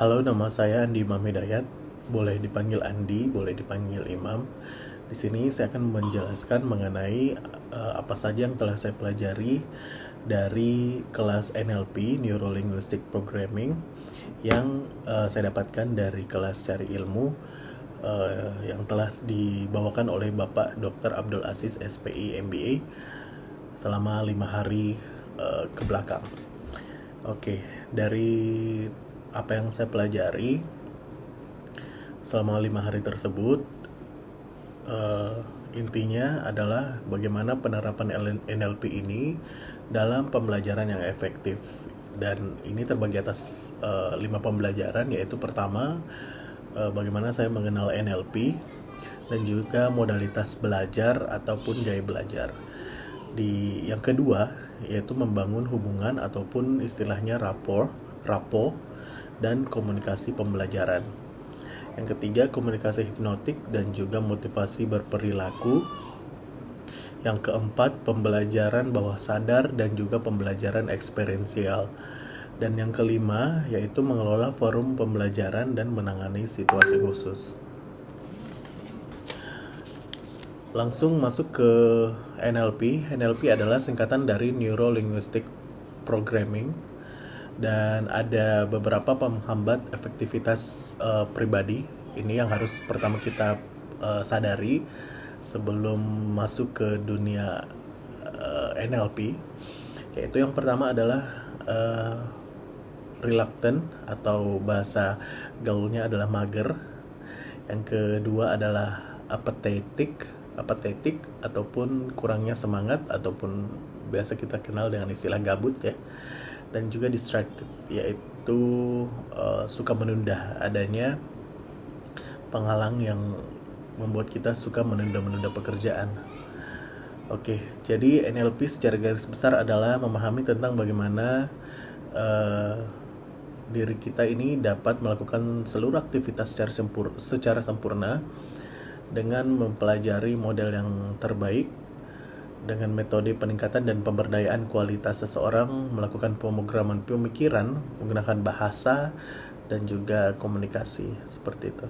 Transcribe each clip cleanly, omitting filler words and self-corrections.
Halo, nama saya Andi Imam Hidayat. Boleh dipanggil Andi, boleh dipanggil Imam. Di sini saya akan menjelaskan mengenai apa saja yang telah saya pelajari dari kelas NLP (Neuro Linguistic Programming) yang saya dapatkan dari kelas Cari Ilmu yang telah dibawakan oleh Bapak Dr. Abdul Aziz SPI MBA selama 5 hari ke belakang. Oke, dari apa yang saya pelajari selama 5 hari tersebut, intinya adalah bagaimana penerapan NLP ini dalam pembelajaran yang efektif. Dan ini terbagi atas 5 pembelajaran, yaitu pertama, bagaimana saya mengenal NLP, dan juga modalitas belajar ataupun gaya belajar. Yang kedua, yaitu membangun hubungan ataupun istilahnya rapo, dan komunikasi pembelajaran. Yang ketiga, komunikasi hipnotik dan juga motivasi berperilaku. Yang keempat, pembelajaran bawah sadar dan juga pembelajaran eksperiensial. Dan yang kelima, yaitu mengelola forum pembelajaran dan menangani situasi khusus. Langsung masuk ke NLP. NLP adalah singkatan dari Neuro Linguistic Programming, dan ada beberapa penghambat efektivitas pribadi. Ini yang harus pertama kita sadari sebelum masuk ke dunia NLP, yaitu yang pertama adalah reluctant atau bahasa gaulnya adalah mager. Yang kedua adalah apathetic ataupun kurangnya semangat, ataupun biasa kita kenal dengan istilah gabut ya. Dan juga distracted, yaitu suka menunda, adanya penghalang yang membuat kita suka menunda pekerjaan. Oke, jadi NLP secara garis besar adalah memahami tentang bagaimana diri kita ini dapat melakukan seluruh aktivitas secara sempurna dengan mempelajari model yang terbaik dengan metode peningkatan dan pemberdayaan kualitas seseorang, melakukan pemrograman pemikiran menggunakan bahasa dan juga komunikasi, seperti itu.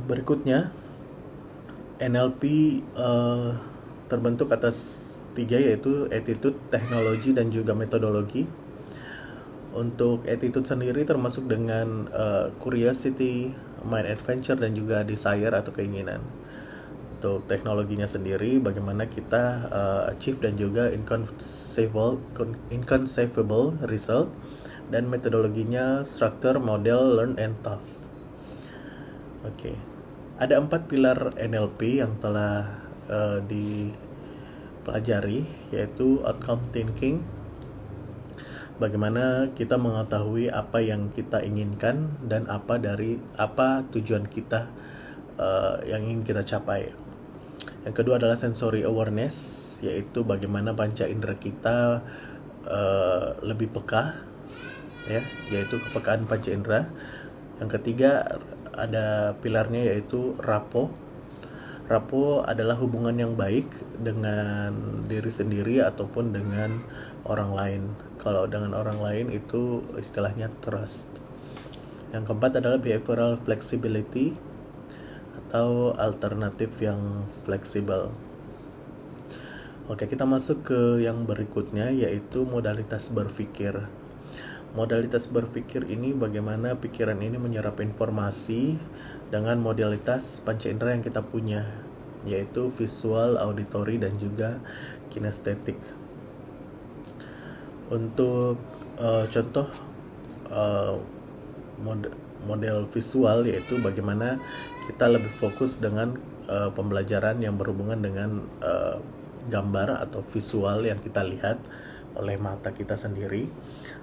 Berikutnya, NLP terbentuk atas 3, yaitu attitude, teknologi, dan juga metodologi. Untuk attitude sendiri termasuk dengan curiosity, mind adventure, dan juga desire atau keinginan. Untuk teknologinya sendiri, bagaimana kita achieve dan juga inconceivable result, dan metodologinya structure, model, learn, and tough. Oke, ada 4 pilar NLP yang telah dipelajari, yaitu outcome thinking, bagaimana kita mengetahui apa yang kita inginkan dan apa tujuan kita yang ingin kita capai. Yang kedua adalah sensory awareness, yaitu bagaimana panca indera kita lebih peka, ya, yaitu kepekaan panca indera. Yang ketiga ada pilarnya, yaitu rapo. Rapo adalah hubungan yang baik dengan diri sendiri ataupun dengan orang lain. Kalau dengan orang lain itu istilahnya trust. Yang keempat adalah behavioral flexibility atau alternatif yang fleksibel. Oke, kita masuk ke yang berikutnya, yaitu modalitas berpikir. Modalitas berpikir ini bagaimana pikiran ini menyerap informasi dengan modalitas panca indera yang kita punya, yaitu visual, auditory, dan juga kinestetik. Untuk contoh model visual, yaitu bagaimana kita lebih fokus dengan pembelajaran yang berhubungan dengan gambar atau visual yang kita lihat oleh mata kita sendiri.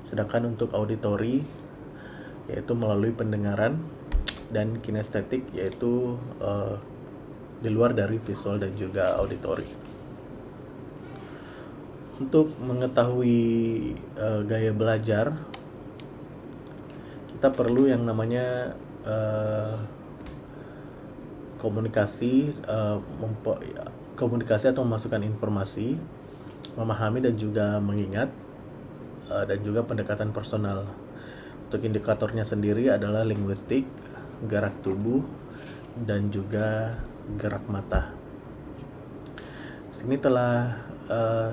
Sedangkan untuk auditory, yaitu melalui pendengaran, dan kinestetik, yaitu di luar dari visual dan juga auditory. Untuk mengetahui gaya belajar, kita perlu yang namanya komunikasi atau memasukkan informasi, memahami dan juga mengingat, dan juga pendekatan personal. Untuk indikatornya sendiri adalah linguistik, gerak tubuh, dan juga gerak mata. Sini telah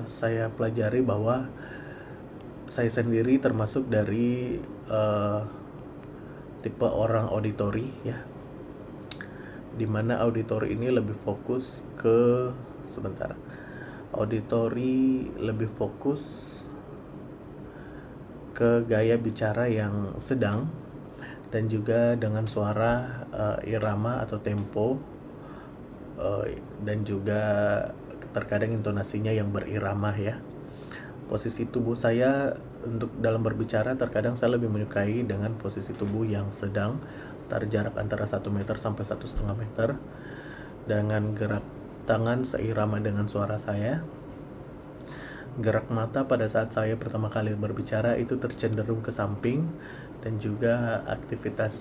saya pelajari bahwa saya sendiri termasuk dari tipe orang auditori ya, dimana auditori ini lebih fokus ke auditori lebih fokus ke gaya bicara yang sedang dan juga dengan suara irama atau tempo dan juga terkadang intonasinya yang berirama ya. Posisi tubuh saya untuk dalam berbicara terkadang saya lebih menyukai dengan posisi tubuh yang sedang, jarak antara 1 meter sampai 1,5 meter, dengan gerak tangan seirama dengan suara saya. Gerak mata pada saat saya pertama kali berbicara itu tercenderung ke samping, dan juga aktivitas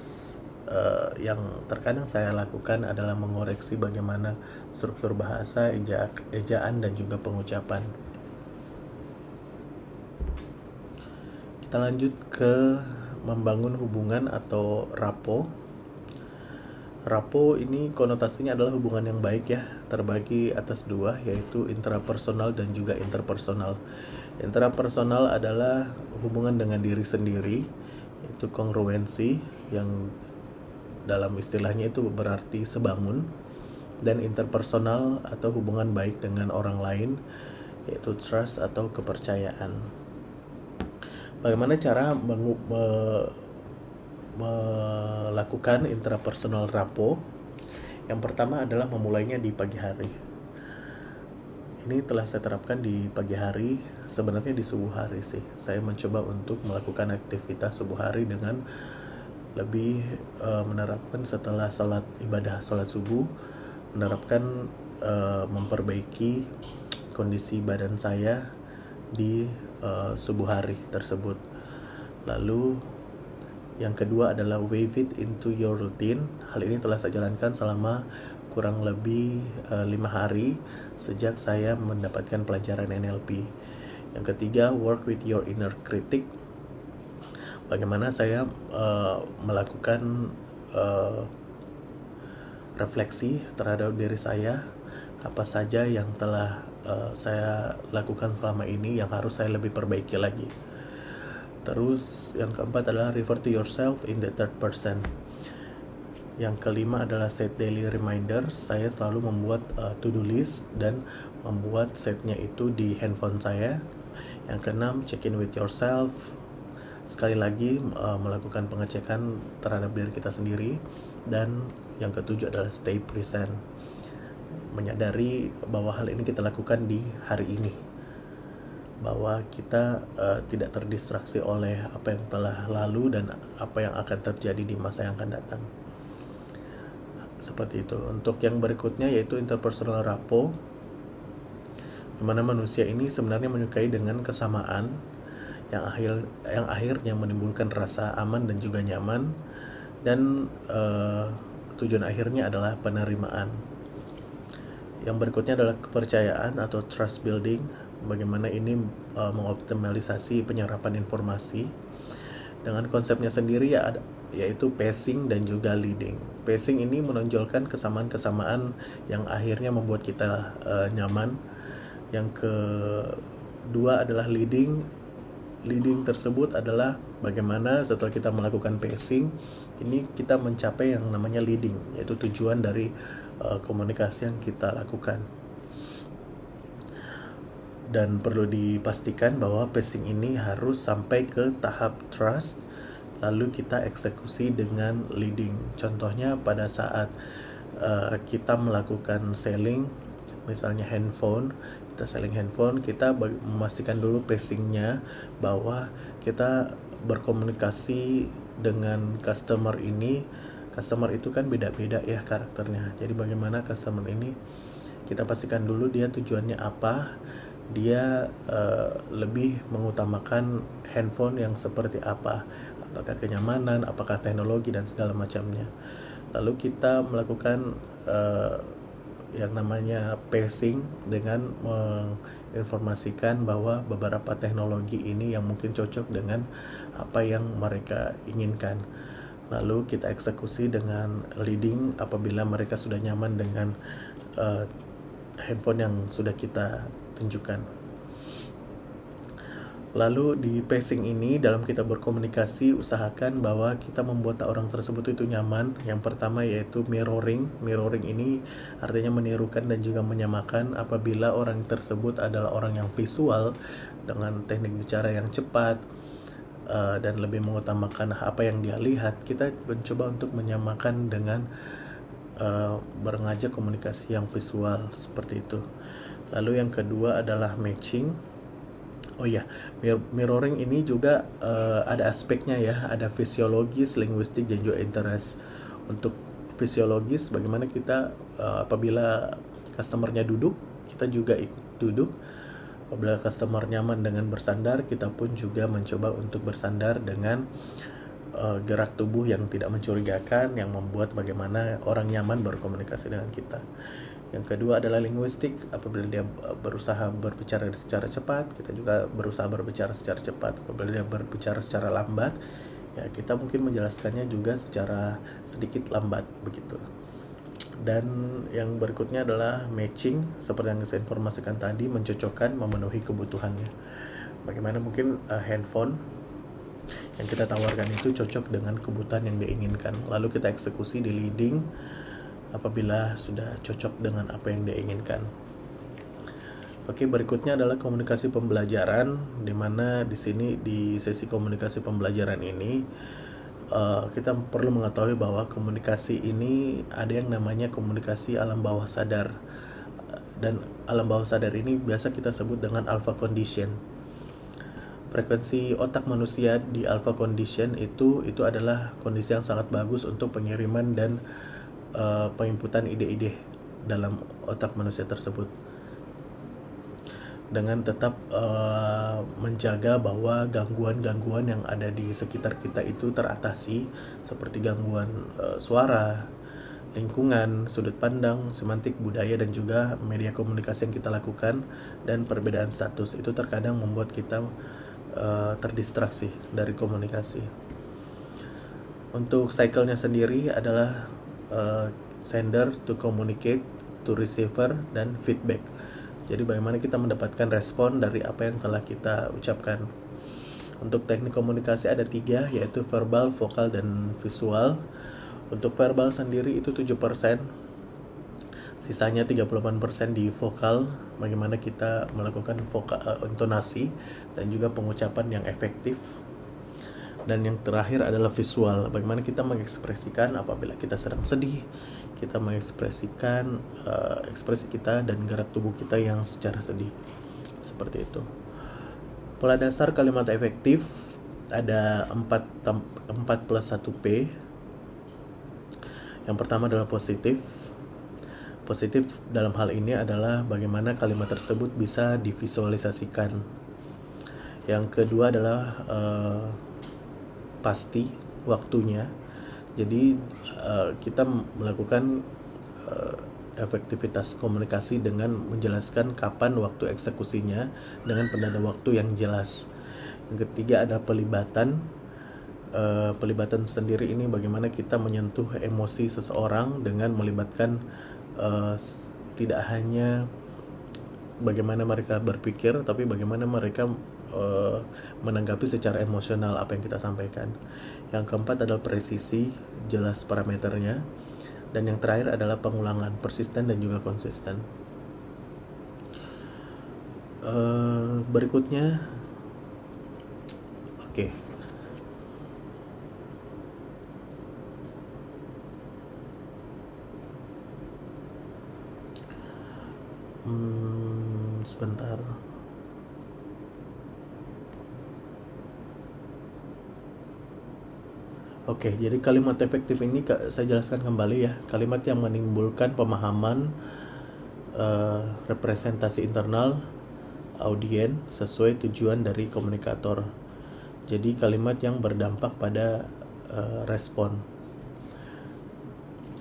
yang terkadang saya lakukan adalah mengoreksi bagaimana struktur bahasa, ejaan, dan juga pengucapan. Kita lanjut ke membangun hubungan atau rapport. Rapport ini konotasinya adalah hubungan yang baik ya, terbagi atas dua, yaitu intrapersonal dan juga interpersonal. Intrapersonal adalah hubungan dengan diri sendiri, yaitu kongruensi, yang dalam istilahnya itu berarti sebangun. Dan interpersonal atau hubungan baik dengan orang lain, yaitu trust atau kepercayaan. Bagaimana cara melakukan intrapersonal rapport? Yang pertama adalah memulainya di pagi hari. Ini telah saya terapkan di pagi hari, sebenarnya di subuh hari sih. Saya mencoba untuk melakukan aktivitas subuh hari dengan lebih menerapkan setelah sholat subuh, menerapkan memperbaiki kondisi badan saya di subuh hari tersebut. Lalu yang kedua adalah weave it into your routine. Hal ini telah saya jalankan selama kurang lebih 5 hari sejak saya mendapatkan pelajaran NLP. Yang ketiga, work with your inner critic. Bagaimana saya melakukan refleksi terhadap diri saya, apa saja yang telah saya lakukan selama ini yang harus saya lebih perbaiki lagi. Terus yang keempat adalah refer to yourself in the third person. Yang kelima adalah set daily reminders. Saya selalu membuat to-do list dan membuat setnya itu di handphone saya. Yang keenam, check in with yourself. Sekali lagi melakukan pengecekan terhadap diri kita sendiri. Dan yang ketujuh adalah stay present, menyadari bahwa hal ini kita lakukan di hari ini, bahwa kita tidak terdistraksi oleh apa yang telah lalu dan apa yang akan terjadi di masa yang akan datang. Seperti itu. Untuk yang berikutnya yaitu interpersonal rapport, di mana manusia ini sebenarnya menyukai dengan kesamaan yang akhirnya menimbulkan rasa aman dan juga nyaman, dan tujuan akhirnya adalah penerimaan. Yang berikutnya adalah kepercayaan atau trust building. Bagaimana ini mengoptimalisasi penyerapan informasi dengan konsepnya sendiri yaitu pacing dan juga leading. Pacing ini menonjolkan kesamaan-kesamaan yang akhirnya membuat kita nyaman. Yang kedua adalah leading. Leading tersebut adalah bagaimana setelah kita melakukan pacing ini kita mencapai yang namanya leading, yaitu tujuan dari komunikasi yang kita lakukan. Dan perlu dipastikan bahwa pacing ini harus sampai ke tahap trust, lalu kita eksekusi dengan leading. Contohnya pada saat kita melakukan selling, misalnya handphone, kita selling handphone, kita memastikan dulu pacingnya, bahwa kita berkomunikasi dengan customer ini. Customer itu kan beda-beda ya karakternya. Jadi bagaimana customer ini kita pastikan dulu dia tujuannya apa, dia lebih mengutamakan handphone yang seperti apa, apakah kenyamanan, apakah teknologi dan segala macamnya. Lalu kita melakukan yang namanya pacing dengan menginformasikan bahwa beberapa teknologi ini yang mungkin cocok dengan apa yang mereka inginkan. Lalu kita eksekusi dengan leading apabila mereka sudah nyaman dengan handphone yang sudah kita tunjukkan. Lalu di pacing ini dalam kita berkomunikasi usahakan bahwa kita membuat orang tersebut itu nyaman. Yang pertama yaitu mirroring. Mirroring ini artinya menirukan dan juga menyamakan. Apabila orang tersebut adalah orang yang visual dengan teknik bicara yang cepat dan lebih mengutamakan apa yang dia lihat, kita mencoba untuk menyamakan dengan berengajak komunikasi yang visual seperti itu. Lalu yang kedua adalah matching. Oh iya, mirroring ini juga ada aspeknya ya, ada fisiologis, linguistik, dan juga interest. Untuk fisiologis, bagaimana kita apabila customernya duduk, kita juga ikut duduk. Apabila customer nyaman dengan bersandar, kita pun juga mencoba untuk bersandar dengan gerak tubuh yang tidak mencurigakan, yang membuat bagaimana orang nyaman berkomunikasi dengan kita. Yang kedua adalah linguistik. Apabila dia berusaha berbicara secara cepat, kita juga berusaha berbicara secara cepat. Apabila dia berbicara secara lambat, ya kita mungkin menjelaskannya juga secara sedikit lambat begitu. Dan yang berikutnya adalah matching, seperti yang saya informasikan tadi, mencocokkan, memenuhi kebutuhannya. Bagaimana mungkin handphone yang kita tawarkan itu cocok dengan kebutuhan yang diinginkan. Lalu kita eksekusi di leading apabila sudah cocok dengan apa yang dia inginkan. Oke, berikutnya adalah komunikasi pembelajaran, di mana di sini di sesi komunikasi pembelajaran ini kita perlu mengetahui bahwa komunikasi ini ada yang namanya komunikasi alam bawah sadar, dan alam bawah sadar ini biasa kita sebut dengan alpha condition. Frekuensi otak manusia di alpha condition itu adalah kondisi yang sangat bagus untuk pengiriman dan penginputan ide-ide dalam otak manusia tersebut, dengan tetap menjaga bahwa gangguan-gangguan yang ada di sekitar kita itu teratasi, seperti gangguan suara, lingkungan, sudut pandang, semantik, budaya, dan juga media komunikasi yang kita lakukan, dan perbedaan status itu terkadang membuat kita terdistraksi dari komunikasi. Untuk cycle-nya sendiri adalah sender to communicate, to receiver, dan feedback. Jadi bagaimana kita mendapatkan respon dari apa yang telah kita ucapkan. Untuk teknik komunikasi ada 3, yaitu verbal, vokal, dan visual. Untuk verbal sendiri itu 7%, sisanya 38% di vokal, bagaimana kita melakukan intonasi dan juga pengucapan yang efektif. Dan yang terakhir adalah visual, bagaimana kita mengekspresikan apabila kita sedang sedih, kita mengekspresikan ekspresi kita dan gerak tubuh kita yang secara sedih, seperti itu. Pola dasar kalimat efektif ada 4 plus 1P. Yang pertama adalah positif. Positif dalam hal ini adalah bagaimana kalimat tersebut bisa divisualisasikan. Yang kedua adalah pasti waktunya. Jadi kita melakukan efektivitas komunikasi dengan menjelaskan kapan waktu eksekusinya dengan penanda waktu yang jelas. Yang ketiga ada pelibatan. Pelibatan sendiri ini bagaimana kita menyentuh emosi seseorang dengan melibatkan tidak hanya bagaimana mereka berpikir, tapi bagaimana mereka menanggapi secara emosional apa yang kita sampaikan. Yang keempat adalah presisi, jelas parameternya. Dan yang terakhir adalah pengulangan, persisten dan juga konsisten. Berikutnya, oke. Sebentar. Oke, jadi kalimat efektif ini saya jelaskan kembali ya. Kalimat yang menimbulkan pemahaman representasi internal audien sesuai tujuan dari komunikator. Jadi kalimat yang berdampak pada respon.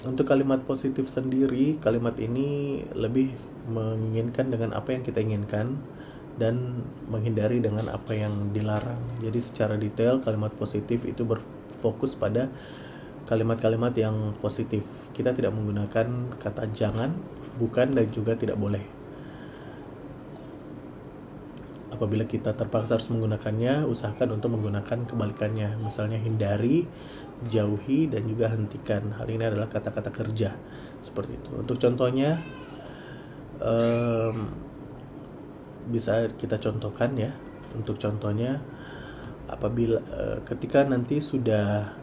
Untuk kalimat positif sendiri, kalimat ini lebih menginginkan dengan apa yang kita inginkan dan menghindari dengan apa yang dilarang. Jadi secara detail kalimat positif itu berfokus pada kalimat-kalimat yang positif. Kita tidak menggunakan kata jangan, bukan, dan juga tidak boleh. Apabila kita terpaksa harus menggunakannya, usahakan untuk menggunakan kebalikannya. Misalnya hindari, jauhi, dan juga hentikan. Hal ini adalah kata-kata kerja. Seperti itu. Untuk contohnya, bisa kita contohkan ya. Untuk contohnya, apabila ketika nanti sudah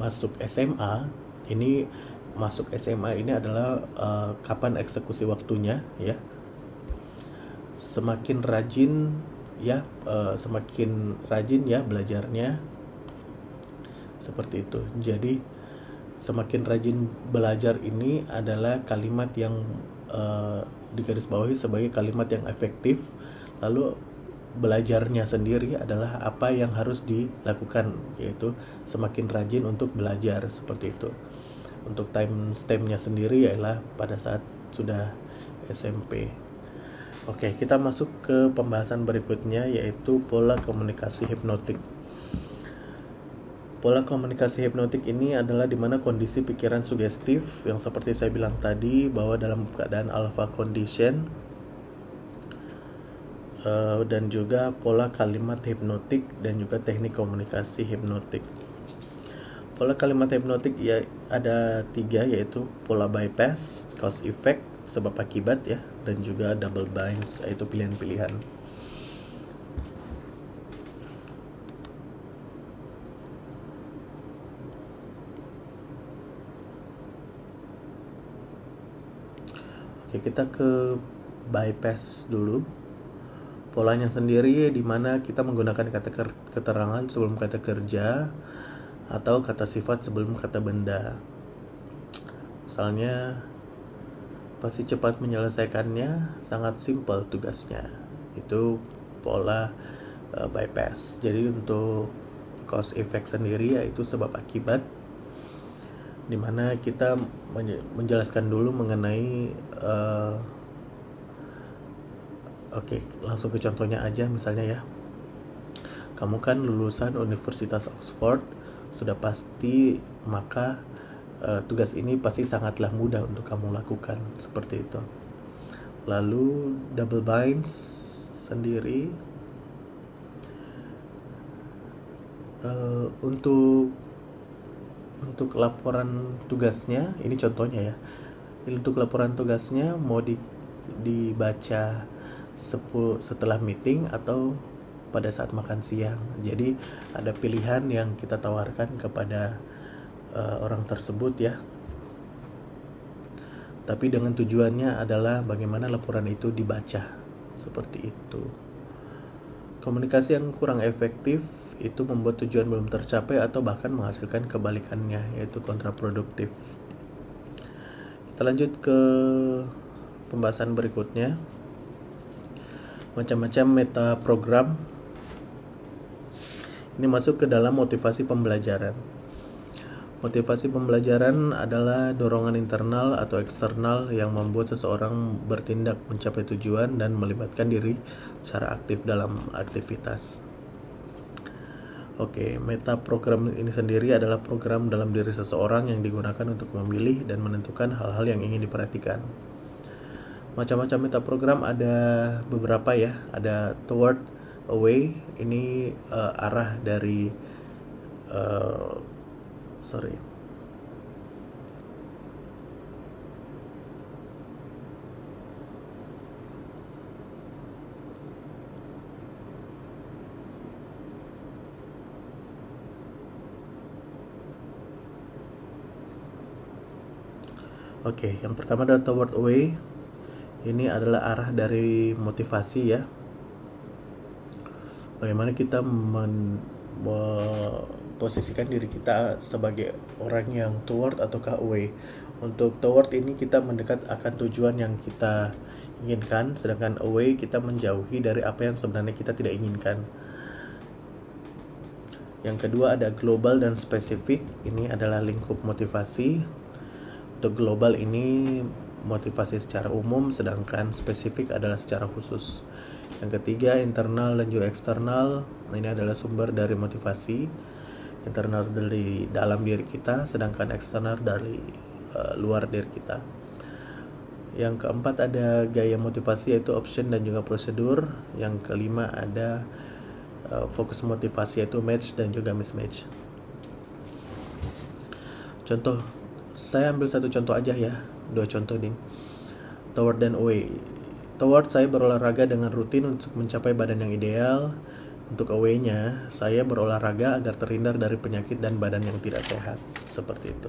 masuk SMA, ini masuk SMA ini adalah kapan eksekusi waktunya ya. Semakin rajin ya belajarnya, seperti itu. Jadi semakin rajin belajar ini adalah kalimat yang digarisbawahi sebagai kalimat yang efektif. Lalu belajarnya sendiri adalah apa yang harus dilakukan, yaitu semakin rajin untuk belajar, seperti itu. Untuk time stamp-nya sendiri ialah pada saat sudah SMP. Oke, kita masuk ke pembahasan berikutnya, yaitu pola komunikasi hipnotik. Pola komunikasi hipnotik ini adalah dimana kondisi pikiran sugestif yang seperti saya bilang tadi, bahwa dalam keadaan alpha condition, dan juga pola kalimat hipnotik dan juga teknik komunikasi hipnotik. Pola kalimat hipnotik ya ada 3, yaitu pola bypass, cause effect, sebab akibat ya, dan juga double binds, yaitu pilihan-pilihan. Oke, kita ke bypass dulu. Polanya sendiri di mana kita menggunakan kata keterangan sebelum kata kerja atau kata sifat sebelum kata benda. Misalnya, pasti cepat menyelesaikannya, sangat simpel tugasnya. Itu pola bypass. Jadi untuk cause effect sendiri yaitu sebab akibat, dimana kita menjelaskan dulu mengenai Oke, langsung ke contohnya aja. Misalnya ya, kamu kan lulusan Universitas Oxford, sudah pasti maka tugas ini pasti sangatlah mudah untuk kamu lakukan, seperti itu. Lalu double binds sendiri, untuk laporan tugasnya, ini contohnya ya. Untuk laporan tugasnya mau dibaca setelah meeting atau pada saat makan siang. Jadi ada pilihan yang kita tawarkan kepada orang tersebut ya. Tapi dengan tujuannya adalah bagaimana laporan itu dibaca, seperti itu. Komunikasi yang kurang efektif itu membuat tujuan belum tercapai atau bahkan menghasilkan kebalikannya, yaitu kontraproduktif. Kita lanjut ke pembahasan berikutnya. Macam-macam meta program ini masuk ke dalam motivasi pembelajaran. Motivasi pembelajaran adalah dorongan internal atau eksternal yang membuat seseorang bertindak mencapai tujuan dan melibatkan diri secara aktif dalam aktivitas. Oke, meta program ini sendiri adalah program dalam diri seseorang yang digunakan untuk memilih dan menentukan hal-hal yang ingin diperhatikan. Macam-macam meta program ada beberapa ya. Ada toward, away, ini arah dari Oke, yang pertama adalah toward away. Ini adalah arah dari motivasi ya. Bagaimana kita memposisikan diri kita sebagai orang yang toward ataukah away. Untuk toward ini kita mendekat akan tujuan yang kita inginkan, sedangkan away kita menjauhi dari apa yang sebenarnya kita tidak inginkan. Yang kedua ada global dan spesifik. Ini adalah lingkup motivasi. Untuk global ini motivasi secara umum, sedangkan spesifik adalah secara khusus. Yang ketiga internal dan juga eksternal. Ini adalah sumber dari motivasi. Internal dari dalam diri kita, sedangkan eksternal dari luar diri kita. Yang keempat ada gaya motivasi, yaitu option dan juga prosedur. Yang kelima ada fokus motivasi, yaitu match dan juga mismatch. Contoh, saya ambil satu contoh aja ya, 2 contoh ding. Toward dan away. Toward, saya berolahraga dengan rutin untuk mencapai badan yang ideal. Untuk away-nya, saya berolahraga agar terhindar dari penyakit dan badan yang tidak sehat. Seperti itu.